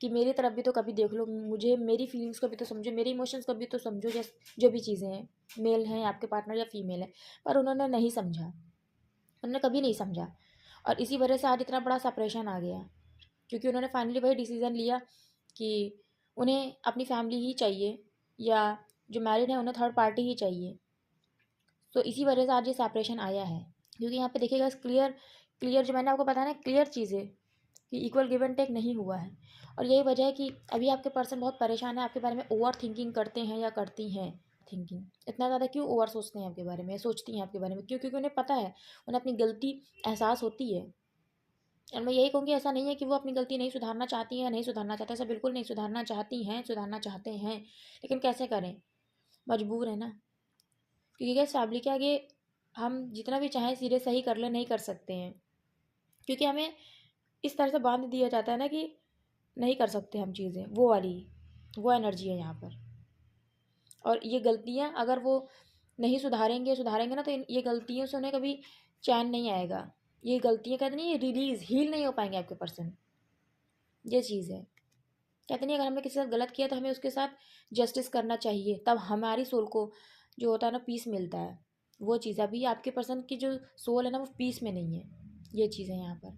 कि मेरी तरफ भी तो कभी देख लो, मुझे मेरी फीलिंग्स को भी तो समझो, मेरे इमोशंस को भी तो समझो, जैसे जो भी चीज़ें हैं, मेल हैं आपके पार्टनर या फीमेल है, पर उन्होंने नहीं समझा, उन्होंने कभी नहीं समझा। और इसी वजह से आज इतना बड़ा सेपरेशन आ गया, क्योंकि उन्होंने फाइनली वही डिसीज़न लिया कि उन्हें अपनी फैमिली ही चाहिए, या जो मैरिड है उन्हें थर्ड पार्टी ही चाहिए। तो इसी वजह से आज ये सेपरेशन आया है। क्योंकि यहाँ पे देखिएगा क्लियर क्लियर, जो मैंने आपको बताया ना, क्लियर चीज़ है कि इक्वल गिव एंड टेक नहीं हुआ है। और यही वजह है कि अभी आपके पर्सन बहुत परेशान है आपके बारे में, ओवर थिंकिंग करते हैं या करती हैं। थिंकिंग इतना ज़्यादा क्यों ओवर सोचते हैं आपके बारे में, सोचती हैं आपके बारे में, क्यों? क्योंकि उन्हें पता है, उन्हें अपनी गलती एहसास होती है। और मैं यही कहूँगी, ऐसा नहीं है कि वो अपनी गलती नहीं सुधारना चाहती हैं या नहीं सुधारना चाहते, ऐसा बिल्कुल नहीं, सुधारना चाहती हैं, सुधारना चाहते हैं, लेकिन कैसे करें, मजबूर है ना। क्योंकि क्या, फैमिली के आगे हम जितना भी चाहें सीधे सही कर ले, नहीं कर सकते हैं, क्योंकि हमें इस तरह से बांध दिया जाता है ना कि नहीं कर सकते हम चीज़ें, वो वाली वो एनर्जी है यहाँ पर। और ये गलतियाँ अगर वो नहीं सुधारेंगे सुधारेंगे ना, तो ये गलतियों से उन्हें कभी चैन नहीं आएगा। ये गलतियाँ कहते नहीं, ये रिलीज़ हील नहीं हो पाएंगे आपके पर्सन। ये चीज़ है, कहते नहीं, अगर हमने किसी के साथ गलत किया तो हमें उसके साथ जस्टिस करना चाहिए, तब हमारी सोल को जो होता है ना पीस मिलता है। वो चीज़ अभी आपके पर्सन की जो सोल है ना, वो पीस में नहीं है। ये चीज़ है यहाँ पर,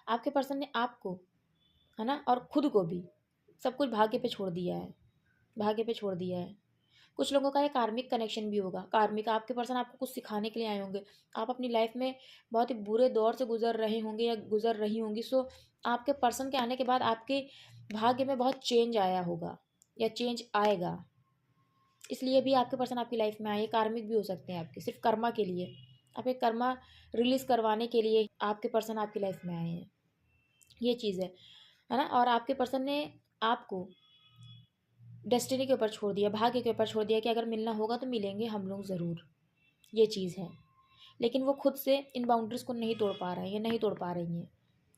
आपके पर्सन ने आपको, है ना, और खुद को भी सब कुछ भाग्य पे छोड़ दिया है, भाग्य पे छोड़ दिया है। कुछ लोगों का ये कार्मिक कनेक्शन भी होगा, कार्मिक, आपके पर्सन आपको कुछ सिखाने के लिए आए होंगे। आप अपनी लाइफ में बहुत ही बुरे दौर से गुजर रहे होंगे या गुजर रही होंगी, सो आपके पर्सन के आने के बाद आपके भाग्य में बहुत चेंज आया होगा या चेंज आएगा, इसलिए भी आपके पर्सन आपकी लाइफ में आए। कार्मिक भी हो सकते हैं आपके, सिर्फ कर्मा के लिए, आपके कर्मा रिलीज़ करवाने के लिए आपके पर्सन आपकी लाइफ में आए हैं। ये चीज़ है ना। और आपके पर्सन ने आपको डेस्टिनी के ऊपर छोड़ दिया, भाग्य के ऊपर छोड़ दिया कि अगर मिलना होगा तो मिलेंगे हम लोग ज़रूर। ये चीज़ है, लेकिन वो खुद से इन बाउंड्रीज़ को नहीं तोड़ पा रहे हैं या नहीं तोड़ पा रही हैं,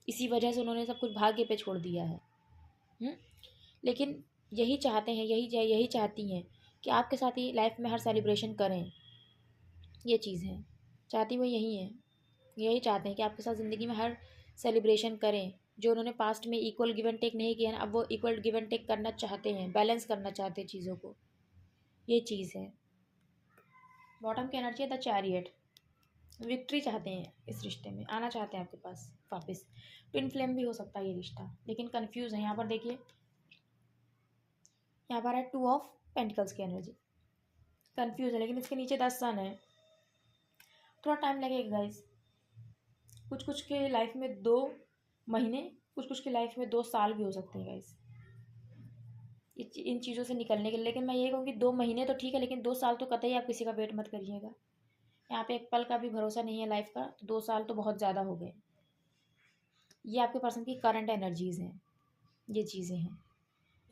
इसी वजह से उन्होंने सब कुछ भाग्य पे छोड़ दिया है। हुँ? लेकिन यही चाहते हैं, यही चाहती हैं कि आपके साथ ही लाइफ में हर सेलिब्रेशन करें। ये चीज़ है, चाहती वो यही है, यही चाहते हैं कि आपके साथ ज़िंदगी में हर सेलिब्रेशन करें। जो उन्होंने पास्ट में इक्वल गिव एंड टेक नहीं किया ना, अब वो इक्वल गिव एंड टेक करना चाहते हैं, बैलेंस करना चाहते हैं चीज़ों को। ये चीज़ है। बॉटम की एनर्जी है द चैरियट, विक्ट्री चाहते हैं, इस रिश्ते में आना चाहते हैं आपके पास वापस। ट्विन फ्लेम भी हो सकता है ये रिश्ता, लेकिन कंफ्यूज है यहाँ पर देखिए। यहाँ पर है 2 ऑफ पेंटिकल्स की एनर्जी, कंफ्यूज है लेकिन इसके नीचे 10 सन है, थोड़ा टाइम लगेगा गाइस। कुछ कुछ के लाइफ में 2 महीने, कुछ कुछ की लाइफ में 2 साल भी हो सकते हैं गाइस इन चीज़ों से निकलने के लिए। लेकिन मैं ये कहूँगी 2 महीने तो ठीक है, लेकिन 2 साल तो कतई आप किसी का वेट मत करिएगा। यहाँ पे एक पल का भी भरोसा नहीं है लाइफ का, तो 2 साल तो बहुत ज़्यादा हो गए। ये आपके पर्सन की करंट एनर्जीज़ हैं, ये चीज़ें हैं।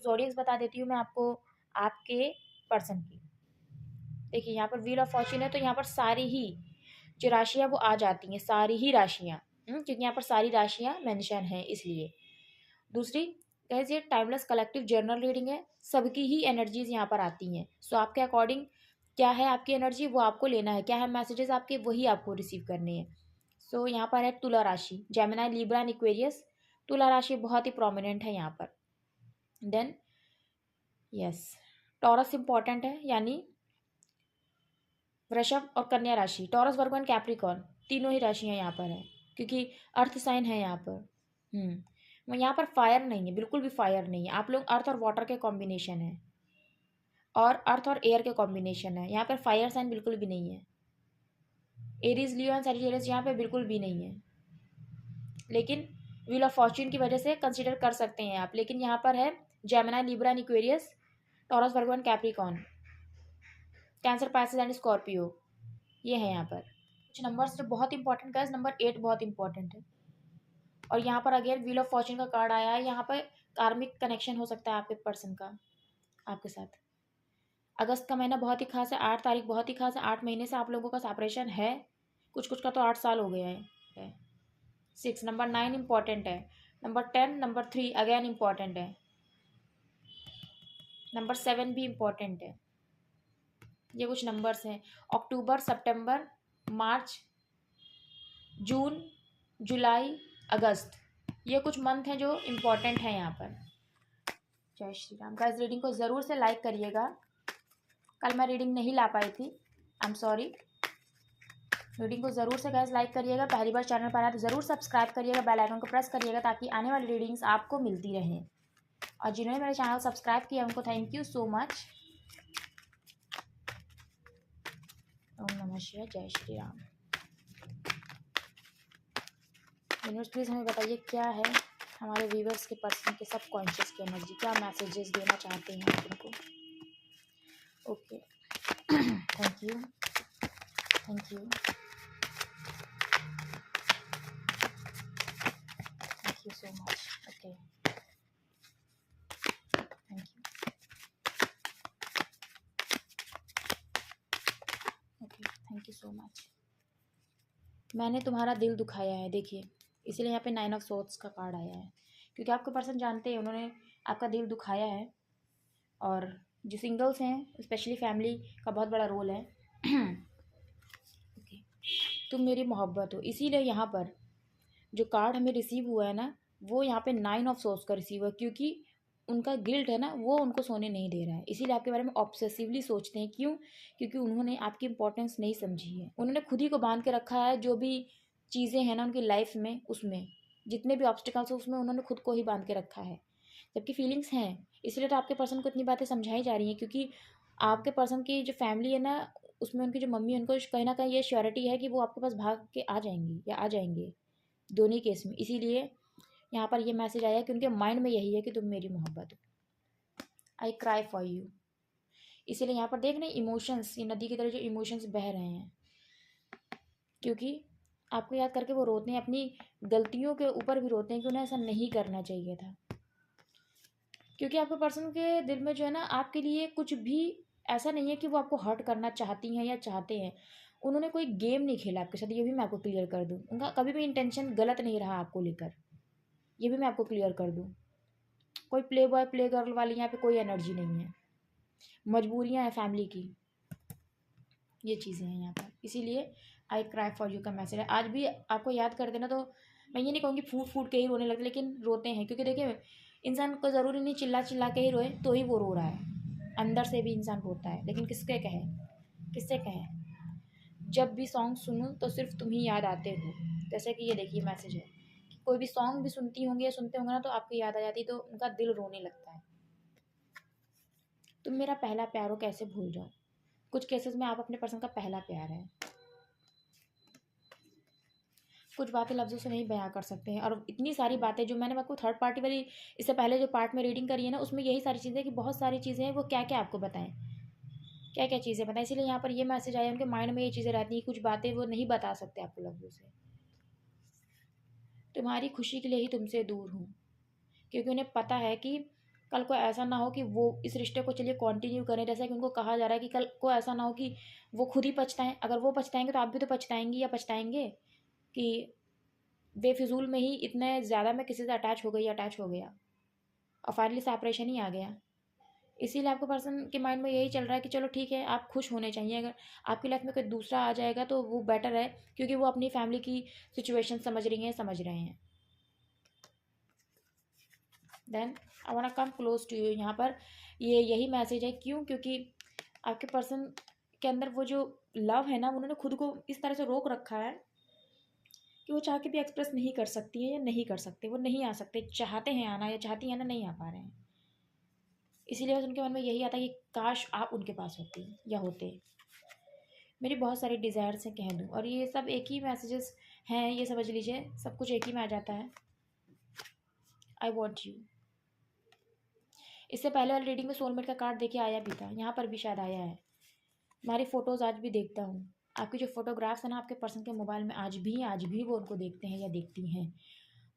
ज़ोडिएक्स बता देती हूँ मैं आपको आपके पर्सन की। देखिए यहाँ पर व्हील ऑफ फॉर्च्यून है, तो यहाँ पर सारी ही जो राशियाँ वो आ जाती हैं, सारी ही राशियाँ, क्योंकि यहाँ पर सारी राशियाँ मेंशन हैं इसलिए। दूसरी गाइस, ये टाइमलेस कलेक्टिव जर्नल रीडिंग है, सबकी ही एनर्जीज यहाँ पर आती हैं। सो आपके अकॉर्डिंग क्या है आपकी एनर्जी वो आपको लेना है, क्या है मैसेजेस आपके वही आपको रिसीव करने हैं। सो यहाँ पर है तुला राशि, जेमिनी, लिब्रा एंड एक्वेरियस। तुला राशि बहुत ही प्रोमिनेंट है यहाँ पर। देन यस, टॉरस इंपॉर्टेंट है, यानी वृषभ और कन्या राशि, टॉरस, वर्गो एंड कैप्रिकॉर्न, तीनों ही राशियाँ यहाँ पर हैं क्योंकि अर्थ साइन है यहाँ पर। यहाँ पर फायर नहीं है, बिल्कुल भी फायर नहीं है। आप लोग अर्थ और वाटर के कॉम्बिनेशन है, और अर्थ और एयर के कॉम्बिनेशन है। यहाँ पर फायर साइन बिल्कुल भी नहीं है। एरीज, लियो एंड सैजिटेरियस यहाँ पे बिल्कुल भी नहीं है, लेकिन व्हील ऑफ फॉर्च्यून की वजह से कंसिडर कर सकते हैं आप। लेकिन यहाँ पर है Gemini, Libra and Aquarius, taurus, Virgo and Capricorn, cancer, Pisces and Scorpio, ये है यहाँ पर। कुछ नंबर्स जो बहुत इंपॉर्टेंट है, नंबर 8 बहुत इंपॉर्टेंट है। और यहाँ पर अगेन व्हील ऑफ फॉर्च्यून का कार्ड आया है। यहाँ पर कार्मिक कनेक्शन हो सकता है आपके पर्सन का आपके साथ। अगस्त का महीना बहुत ही खास है, 8 तारीख बहुत ही खास है। 8 महीने से आप लोगों का सेपरेशन है, कुछ कुछ का तो 8 साल हो गया है। 6, नंबर 9 इम्पॉर्टेंट है। नंबर 10, नंबर 3 अगेन इम्पॉर्टेंट है। नंबर 7 भी इम्पॉर्टेंट है। ये कुछ नंबर्स हैं। अक्टूबर, सितंबर, मार्च, जून, जुलाई, अगस्त, ये कुछ मंथ हैं जो इम्पोर्टेंट हैं यहाँ पर। जय श्री राम। गाइस रीडिंग को ज़रूर से लाइक करिएगा। कल मैं रीडिंग नहीं ला पाई थी, आई एम सॉरी। रीडिंग को ज़रूर से गाइस लाइक करिएगा। पहली बार चैनल पर आए तो ज़रूर सब्सक्राइब करिएगा, बेल आइकन को प्रेस करिएगा ताकि आने वाली रीडिंग्स आपको मिलती रहें। और जिन्होंने मेरे चैनल सब्सक्राइब किया उनको थैंक यू सो मच। ओम नमः शिवाय, जय श्री राम। यूनिवर्स प्लीज़ हमें बताइए क्या है हमारे व्यूवर्स के पर्सन के सब कॉन्शियस की एनर्जी, क्या मैसेजेस देना चाहते हैं आप उनको। Okay, thank you, thank you, thank you so much. Okay, thank you. Okay, thank you so much. मैंने तुम्हारा दिल दुखाया है, देखिए इसलिए यहाँ पे 9 ऑफ सोर्ड्स का कार्ड आया है, क्योंकि आपके पर्सन जानते हैं उन्होंने आपका दिल दुखाया है। और जो सिंगल्स हैं स्पेशली फैमिली का बहुत बड़ा रोल है। ओके, तुम मेरी मोहब्बत हो, इसीलिए यहाँ पर जो कार्ड हमें रिसीव हुआ है ना, वो यहाँ पे 9 ऑफ सोर्स का रिसीव हुआ, क्योंकि उनका गिल्ट है ना, वो उनको सोने नहीं दे रहा है। इसीलिए आपके बारे में ऑब्सेसिवली सोचते हैं। क्यों? क्योंकि उन्होंने आपकी इंपॉर्टेंस नहीं समझी है। उन्होंने खुद ही को बांध के रखा है, जो भी चीज़ें हैं ना उनकी लाइफ में, उसमें जितने भी ऑब्स्टिकल्स हैं उसमें उन्होंने खुद को ही बांध के रखा है। जबकि फीलिंग्स हैं, इसलिए तो आपके पर्सन को इतनी बातें समझाई जा रही हैं, क्योंकि आपके पर्सन की जो फैमिली है ना, उसमें उनकी जो मम्मी है, उनको कहीं ना कहीं ये श्योरिटी है कि वो आपके पास भाग के आ जाएंगी या आ जाएंगे, दोनों केस में। इसीलिए यहाँ पर ये मैसेज आया कि उनके माइंड में यही है कि तुम मेरी मोहब्बत हो, आई क्राई फॉर यू। इसीलिए यहाँ पर देख रहे इमोशंस, ये नदी की तरह जो इमोशंस बह रहे हैं, क्योंकि आपको याद करके वो रोते हैं, अपनी गलतियों के ऊपर भी रोते हैं कि उन्हें ऐसा नहीं करना चाहिए था। क्योंकि आपके पर्सन के दिल में जो है ना, आपके लिए कुछ भी ऐसा नहीं है कि वो आपको हर्ट करना चाहती हैं या चाहते हैं। उन्होंने कोई गेम नहीं खेला आपके साथ, ये भी मैं आपको क्लियर कर दूँ। उनका कभी भी इंटेंशन गलत नहीं रहा आपको लेकर, ये भी मैं आपको क्लियर कर दूँ। कोई प्ले बॉय प्ले गर्ल वाली यहाँ पे कोई एनर्जी नहीं है। मजबूरियाँ हैं फैमिली की, ये चीज़ें हैं यहाँ पर। इसीलिए आई क्राई फॉर यू का मैसेज है। आज भी आपको याद कर देना, तो मैं ये नहीं कहूँगी फूट फूट के ही रोने लगते, लेकिन रोते हैं। क्योंकि देखिए इंसान को ज़रूरी नहीं चिल्ला चिल्ला के ही रोए तो ही वो रो रहा है, अंदर से भी इंसान रोता है। लेकिन किसके कहे, किससे कहे? जब भी सॉन्ग सुनूँ तो सिर्फ तुम ही याद आते हो। जैसे कि ये देखिए मैसेज है, कोई भी सॉन्ग भी सुनती होंगी या सुनते होंगे ना, तो आपको याद आ जाती, तो उनका दिल रोने लगता है। तुम मेरा पहला प्यार हो कैसे भूल जाओ। कुछ केसेस में आप अपने पर्सन का पहला प्यार है। कुछ बातें लफ्ज़ों से नहीं बयां कर सकते हैं, और इतनी सारी बातें जो मैंने आपको थर्ड पार्टी वाली इससे पहले जो पार्ट में रीडिंग करी है ना, उसमें यही सारी चीज़ें कि बहुत सारी चीज़ें हैं, वो क्या क्या आपको बताएं, क्या क्या चीज़ें बताएं। इसीलिए यहाँ पर ये मैसेज आया, उनके माइंड में ये चीज़ें रहती हैं, कुछ बातें वो नहीं बता सकते आपको लफ्ज़ों से। तुम्हारी खुशी के लिए ही तुमसे दूर हूँ, क्योंकि उन्हें पता है कि कल को ऐसा ना हो कि वो इस रिश्ते को चलिए कंटिन्यू करें, जैसा कि उनको कहा जा रहा है कि कल को ऐसा ना हो कि वो खुद ही पछताएं। अगर वो पछताएंगे तो आप भी तो पछताएंगी या पछताएंगे कि बेफिजूल में ही इतने ज़्यादा मैं किसी से अटैच हो गया और फाइनली सेपरेशन ही आ गया। इसीलिए आपको पर्सन के माइंड में यही चल रहा है कि चलो ठीक है, आप खुश होने चाहिए। अगर आपकी लाइफ में कोई दूसरा आ जाएगा तो वो बेटर है, क्योंकि वो अपनी फैमिली की सिचुएशन समझ रही हैं, समझ रहे हैं। Then I want come close to you. यहाँ पर ये यही मैसेज है। क्यों? क्योंकि आपके पर्सन के अंदर वो जो लव है ना, उन्होंने खुद को इस तरह से रोक रखा है कि वो चाह के भी एक्सप्रेस नहीं कर सकती है या नहीं कर सकते, वो नहीं आ सकते। चाहते हैं आना या चाहती हैं ना, नहीं आ पा रहे हैं। इसीलिए बस उनके मन में यही आता है कि काश आप उनके पास होती या होते। मेरी बहुत सारी डिज़ायर्स हैं कह दूँ, और ये सब एक ही मैसेजेस हैं, ये समझ लीजिए सब कुछ एक ही में आ जाता है। I want you. इससे पहले वाली रीडिंग में सोलमेट का कार्ड देके आया भी था, यहाँ पर भी शायद आया है। हमारी फ़ोटोज़ आज भी देखता हूँ। आपकी जो फोटोग्राफ्स हैं ना आपके पर्सन के मोबाइल में, आज भी वो उनको देखते हैं या देखती हैं।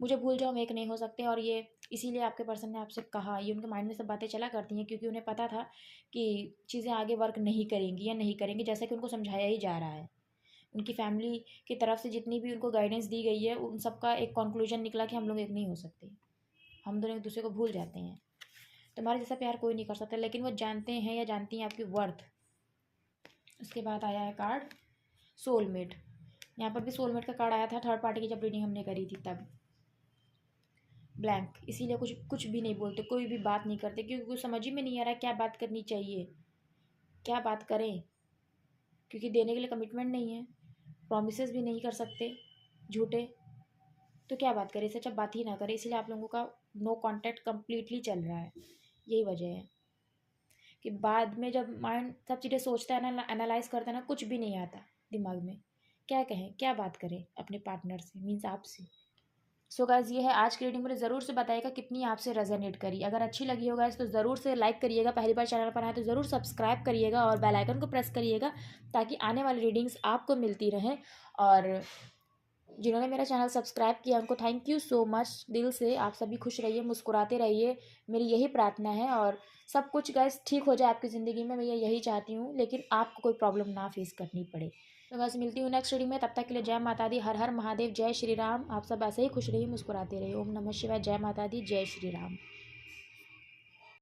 मुझे भूल जाओ हम एक नहीं हो सकते, और ये इसीलिए आपके पर्सन ने आपसे कहा। ये उनके माइंड में सब बातें चला करती हैं, क्योंकि उन्हें पता था कि चीज़ें आगे वर्क नहीं करेंगी या नहीं करेंगी, जैसा कि उनको समझाया ही जा रहा है। उनकी फैमिली की तरफ से जितनी भी उनको गाइडेंस दी गई है, उन सबका एक कंक्लूजन निकला कि हम लोग एक नहीं हो सकते, हम दोनों एक दूसरे को भूल जाते हैं। तुम्हारे जैसा प्यार कोई नहीं कर सकता, लेकिन वो जानते हैं या जानती हैं आपकी वर्थ। उसके बाद आया है कार्ड सोलमेट। यहाँ पर भी सोलमेट का कार्ड आया था थर्ड पार्टी की जब रीडिंग हमने करी थी तब। ब्लैंक। इसीलिए कुछ कुछ भी नहीं बोलते, कोई भी बात नहीं करते, क्योंकि कुछ समझ ही में नहीं आ रहा है क्या बात करनी चाहिए, क्या बात करें। क्योंकि देने के लिए कमिटमेंट नहीं है, प्रॉमिसेस भी नहीं कर सकते झूठे, तो क्या बात करें। इससे अच्छा बात ही ना करें। इसलिए आप लोगों का नो कांटेक्ट कम्प्लीटली चल रहा है। यही वजह है कि बाद में जब माइंड सब चीज़ें सोचता है ना, एनालाइज करता है ना, कुछ भी नहीं आता दिमाग में। क्या कहें, क्या बात करें अपने पार्टनर से, मीन्स आपसे। सो गाइस ये है आज की रीडिंग। मुझे ज़रूर से बताइएगा कितनी आपसे रेजोनेट करी। अगर अच्छी लगी हो गाइस तो ज़रूर से लाइक करिएगा, पहली बार चैनल पर आए तो ज़रूर सब्सक्राइब करिएगा और बेल आइकन को प्रेस करिएगा, ताकि आने वाली रीडिंग्स आपको मिलती रहें। और जिन्होंने मेरा चैनल सब्सक्राइब किया उनको थैंक यू सो मच दिल से। आप सभी खुश रहिए, मुस्कुराते रहिए, मेरी यही प्रार्थना है। और सब कुछ गाइस ठीक हो जाए आपकी ज़िंदगी में, मैं यही चाहती हूँ, लेकिन आपको कोई प्रॉब्लम ना फेस करनी पड़े। तो बस मिलती हूँ नेक्स्ट रीडिंग में, तब तक के लिए जय माता दी, हर हर महादेव, जय श्री राम। आप सब ऐसे ही खुश रहिए, मुस्कुराते रहिए। ओम नमः शिवाय, जय माता दी, जय श्री राम।